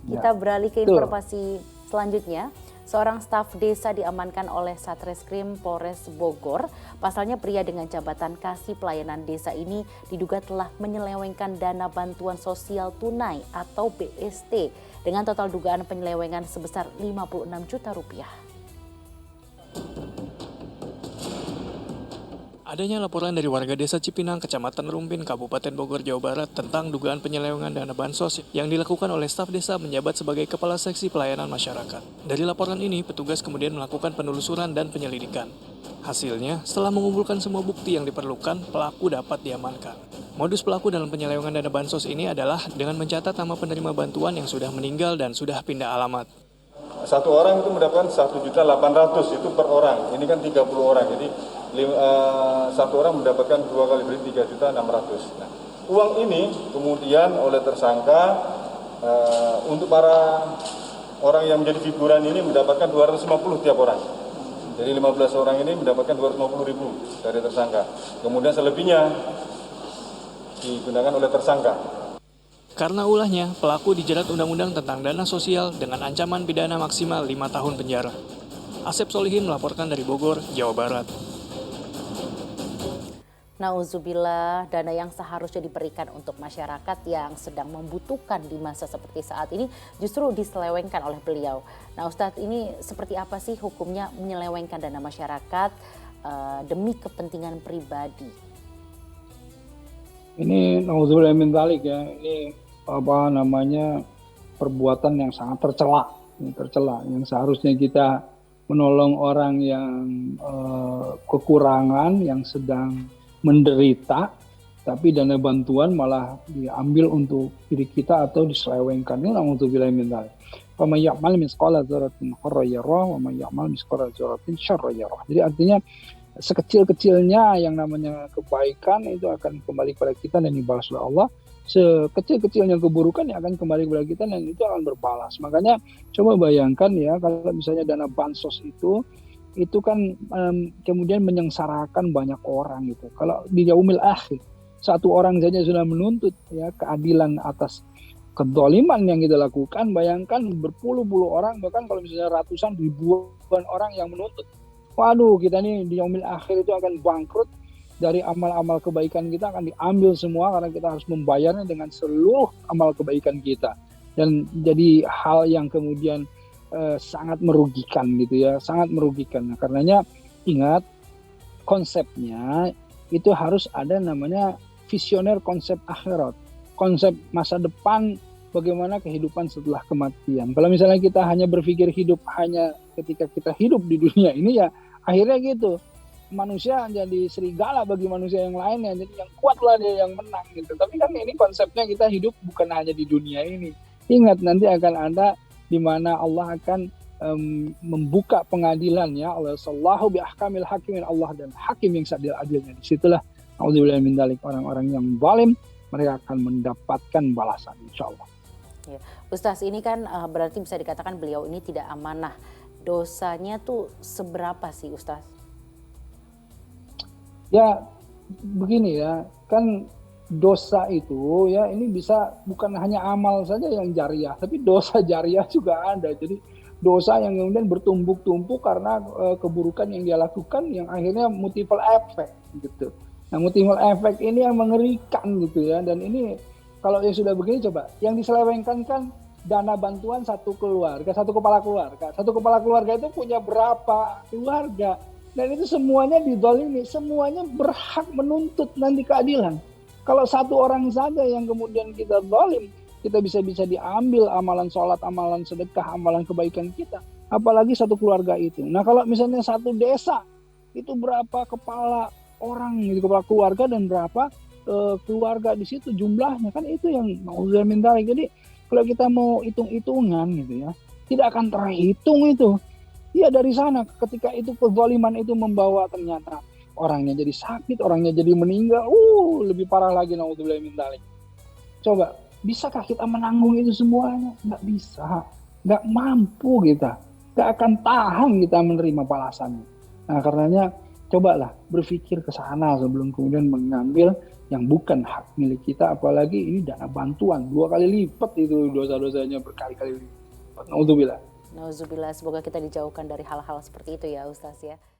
Kita Ya, beralih ke betul. informasi selanjutnya. Seorang staf desa diamankan oleh Satreskrim Polres Bogor. Pasalnya pria dengan jabatan Kasih Pelayanan Desa ini diduga telah menyelewengkan dana bantuan sosial tunai atau BST dengan total dugaan penyelewengan sebesar 56 juta rupiah. Adanya laporan dari warga desa Cipinang, Kecamatan Rumpin, Kabupaten Bogor, Jawa Barat tentang dugaan penyelewengan dana bansos yang dilakukan oleh staf desa menjabat sebagai Kepala Seksi Pelayanan Masyarakat. Dari laporan ini, petugas kemudian melakukan penelusuran dan penyelidikan. Hasilnya, setelah mengumpulkan semua bukti yang diperlukan, pelaku dapat diamankan. Modus pelaku dalam penyelewengan dana bansos ini adalah dengan mencatat nama penerima bantuan yang sudah meninggal dan sudah pindah alamat. Satu orang itu mendapatkan 1.800.000 itu per orang. Ini kan 30 orang. Jadi satu orang mendapatkan 2 kali beli 3.600.000. Nah, uang ini kemudian oleh tersangka untuk para orang yang menjadi figuran ini mendapatkan 250 tiap orang. Jadi 15 orang ini mendapatkan 250.000 dari tersangka. Kemudian selebihnya digunakan oleh tersangka. Karena ulahnya, pelaku dijerat Undang-Undang tentang Dana Sosial dengan ancaman pidana maksimal 5 tahun penjara. Asep Solihin melaporkan dari Bogor, Jawa Barat. Nauzubillah, dana yang seharusnya diberikan untuk masyarakat yang sedang membutuhkan di masa seperti saat ini justru diselewengkan oleh beliau. Nah Ustadz, ini seperti apa sih hukumnya menyelewengkan dana masyarakat demi kepentingan pribadi? Ini nauzubillah min dzalik ya. Ini perbuatan yang sangat tercela, yang seharusnya kita menolong orang yang kekurangan, yang sedang menderita, tapi dana bantuan malah diambil untuk diri kita atau diselewengkan. Ini nauzubillah min dzalik. Wa may ya'mal mithqala dzarratin khairran yarah wa may ya'mal mithqala dzarratin syarran yarah. Jadi artinya sekecil-kecilnya yang namanya kebaikan itu akan kembali kepada kita dan dibalas oleh Allah. Sekecil-kecilnya keburukan yang akan kembali kepada kita dan itu akan berbalas. Makanya coba bayangkan ya, kalau misalnya dana bansos itu kan kemudian menyengsarakan banyak orang gitu. Kalau di yaumil akhir satu orang saja sudah menuntut ya keadilan atas kezaliman yang kita lakukan, bayangkan berpuluh-puluh orang, bahkan kalau misalnya ratusan ribuan orang yang menuntut. Waduh, kita nih di yaumil akhir itu akan bangkrut. Dari amal-amal kebaikan kita akan diambil semua karena kita harus membayarnya dengan seluruh amal kebaikan kita. Dan jadi hal yang kemudian sangat merugikan gitu ya, sangat merugikan. Nah, karenanya ingat konsepnya itu harus ada namanya visioner konsep akhirat, konsep masa depan, bagaimana kehidupan setelah kematian. Kalau misalnya kita hanya berpikir hidup hanya ketika kita hidup di dunia ini ya akhirnya gitu. Manusia jadi serigala bagi manusia yang lainnya, jadi yang kuatlah dia yang menang gitu. Tapi kan ini konsepnya kita hidup bukan hanya di dunia ini. Ingat nanti akan ada di mana Allah akan membuka pengadilannya oleh Sallahu bi ahkamil hakimin, Allah dan hakim yang seadil-adilnya. Disitulah auzubillahi min dzalik, orang-orang yang zalim mereka akan mendapatkan balasan insyaallah. Ya. Ustaz, ini kan berarti bisa dikatakan beliau ini tidak amanah. Dosanya tuh seberapa sih Ustaz? Ya begini ya, kan dosa itu ya ini bisa bukan hanya amal saja yang jariah, tapi dosa jariah juga ada. Jadi dosa yang kemudian bertumpuk-tumpuk karena keburukan yang dia lakukan yang akhirnya multiple effect gitu. Nah multiple effect ini yang mengerikan gitu ya, dan ini kalau yang sudah begini coba, yang diselewengkan kan dana bantuan satu keluarga, satu kepala keluarga. Satu kepala keluarga itu punya berapa keluarga? Dan itu semuanya dizalimi, semuanya berhak menuntut nanti keadilan. Kalau satu orang saja yang kemudian kita zalim, kita bisa diambil amalan sholat, amalan sedekah, amalan kebaikan kita. Apalagi satu keluarga itu. Nah kalau misalnya satu desa, itu berapa kepala orang, kepala keluarga dan berapa keluarga di situ jumlahnya. Kan itu yang nauzubillah min dzalik. Jadi kalau kita mau hitung-hitungan gitu ya, tidak akan terhitung itu. Ya dari sana ketika itu kezaliman itu membawa ternyata orangnya jadi sakit, orangnya jadi meninggal, lebih parah lagi naudzubillah min dzalik. Coba, bisakah kita menanggung itu semuanya? Nggak bisa, nggak mampu kita, nggak akan tahan kita menerima balasannya. Nah karenanya cobalah berpikir ke sana sebelum kemudian mengambil yang bukan hak milik kita, apalagi ini dana bantuan 2 kali lipat, itu dosa-dosanya berkali-kali lipat. Nauzubillah. Nauzubillah, semoga kita dijauhkan dari hal-hal seperti itu ya Ustaz ya.